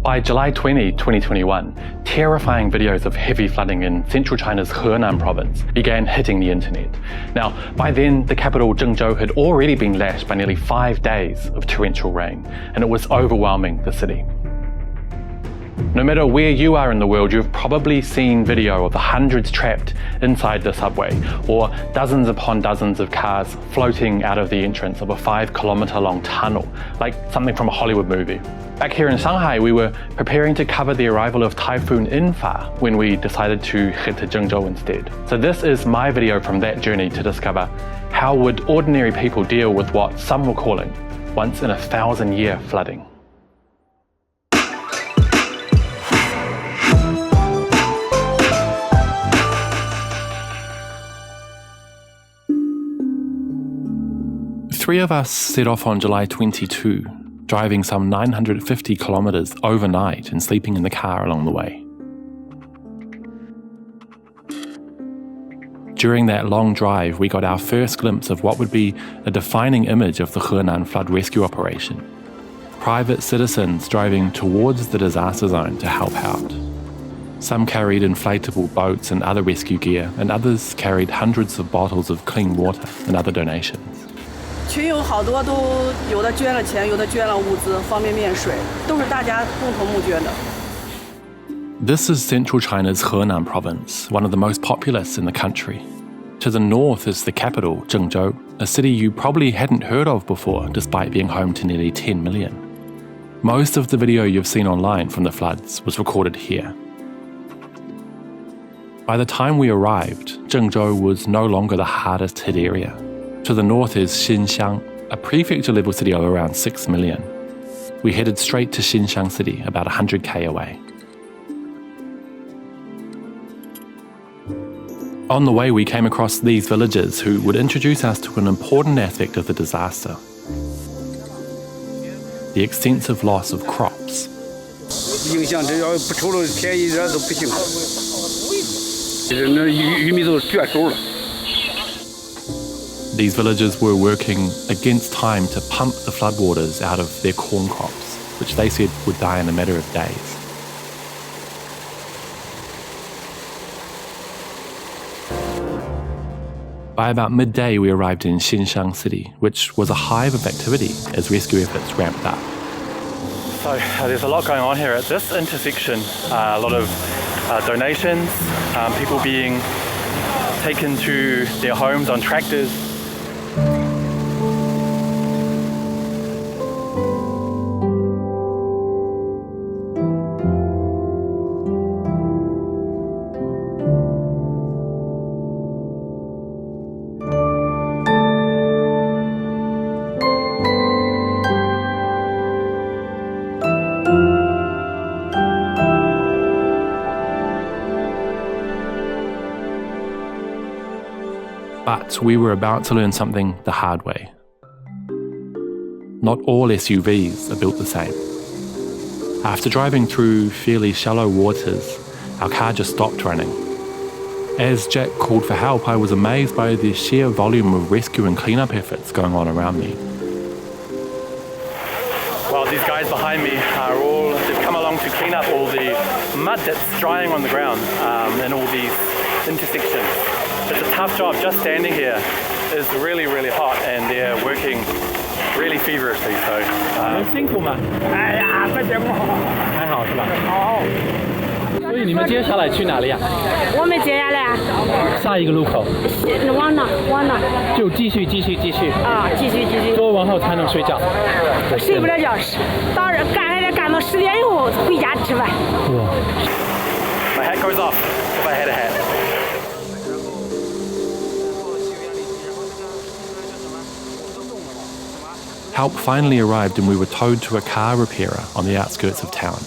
By July 20, 2021, terrifying videos of heavy flooding in central China's Henan province began hitting the internet. Now, by then, the capital Zhengzhou had already been lashed by nearly 5 days of torrential rain, and it was overwhelming the city. No matter where you are in the world, you've probably seen video of the hundreds trapped inside the subway, or dozens upon dozens of cars floating out of the entrance of a 5-kilometer-long tunnel, like something from a Hollywood movie. Back here in Shanghai, we were preparing to cover the arrival of Typhoon Infa when we decided to head to Zhengzhou instead. So this is my video from that journey to discover how would ordinary people deal with what some were calling once-in-a-thousand-year flooding. Three of us set off on July 22, driving some 950 kilometers overnight and sleeping in the car along the way. During that long drive, we got our first glimpse of what would be a defining image of the Henan flood rescue operation. Private citizens driving towards the disaster zone to help out. Some carried inflatable boats and other rescue gear, and others carried hundreds of bottles of clean water and other donations. 群友好多都有的捐了钱，有的捐了物资，方便面、水，都是大家共同募捐的。This is central China's Henan province, one of the most populous in the country. To the north is the capital, Zhengzhou, a city you probably hadn't heard of before, despite being home to nearly 10 million. Most of the video you've seen online from the floods was recorded here. By the time we arrived, Zhengzhou was no longer the hardest hit area. To the north is Xinyang, a prefecture-level city of around 6 million. We headed straight to Xinyang city, about 100k away. On the way, we came across these villagers who would introduce us to an important aspect of the disaster: the extensive loss of crops. 影响这要不抽了便宜点都不行，那玉米都绝收了。 These villagers were working against time to pump the floodwaters out of their corn crops, which they said would die in a matter of days. By about midday, we arrived in Xinyang city, which was a hive of activity as rescue efforts ramped up. So there's a lot going on here at this intersection. A lot of donations, people being taken to their homes on tractors. But we were about to learn something the hard way. Not all SUVs are built the same. After driving through fairly shallow waters, our car just stopped running. As Jack called for help, I was amazed by the sheer volume of rescue and cleanup efforts going on around me. Well, these guys behind me they've come along to clean up all the mud that's drying on the ground in all these intersections. It's a tough job. Just standing here is really, really hot, and they're working really feverishly. So, 辛苦吗？哎呀，这节目还好是吧？好。所以你们接下来去哪里呀？我们接下来下一个路口。往哪？就继续。啊，继续。多往后才能睡觉。睡不了觉，到这干到10点以后回家吃饭。哇。My hat goes off if I had a hat. Help finally arrived and we were towed to a car repairer on the outskirts of town.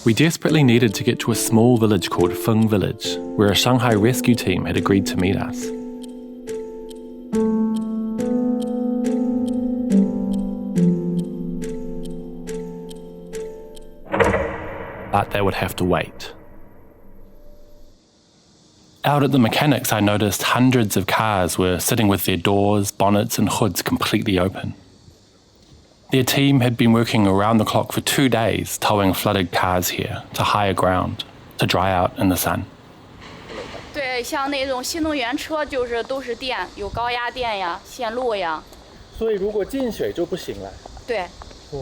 We desperately needed to get to a small village called Feng Village, where a Shanghai rescue team had agreed to meet us. But they would have to wait. Out at the mechanics, I noticed hundreds of cars were sitting with their doors, bonnets and hoods completely open. Their team had been working around the clock for 2 days, towing flooded cars here to higher ground to dry out in the sun. 对，像那种新能源车就是都是电，有高压电呀、线路呀。所以如果进水就不行了。对。哇。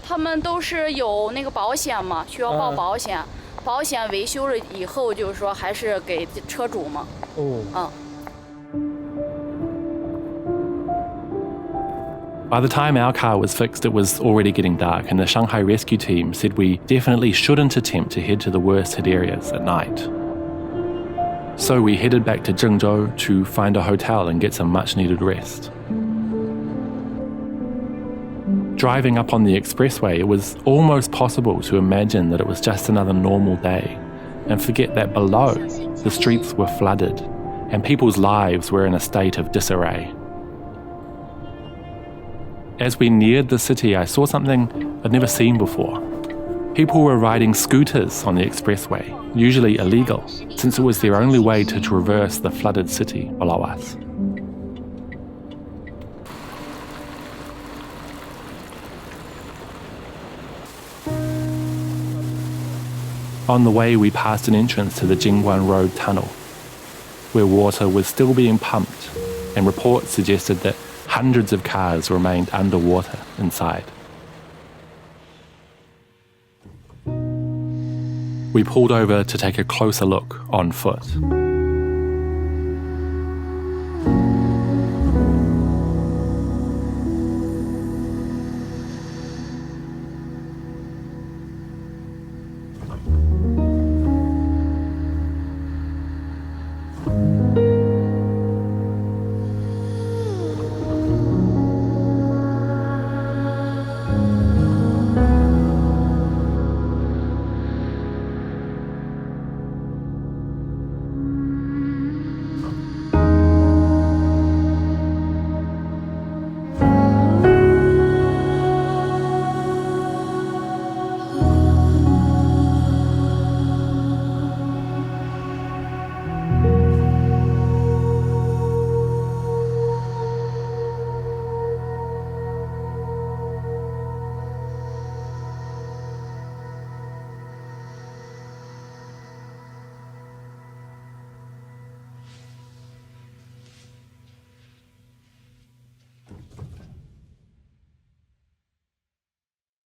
他们都是有那个保险嘛，需要报保险。保险维修了以后，就是说还是给车主嘛。By the time our car was fixed, it was already getting dark, and the Shanghai rescue team said we definitely shouldn't attempt to head to the worst hit areas at night. So we headed back to Zhengzhou to find a hotel and get some much-needed rest. Driving up on the expressway, it was almost possible to imagine that it was just another normal day, and forget that below, the streets were flooded, and people's lives were in a state of disarray. As we neared the city, I saw something I'd never seen before. People were riding scooters on the expressway, usually illegal, since it was their only way to traverse the flooded city below us. On the way, we passed an entrance to the Zhengzhou Road tunnel, where water was still being pumped, and reports suggested that hundreds of cars remained underwater inside. We pulled over to take a closer look on foot.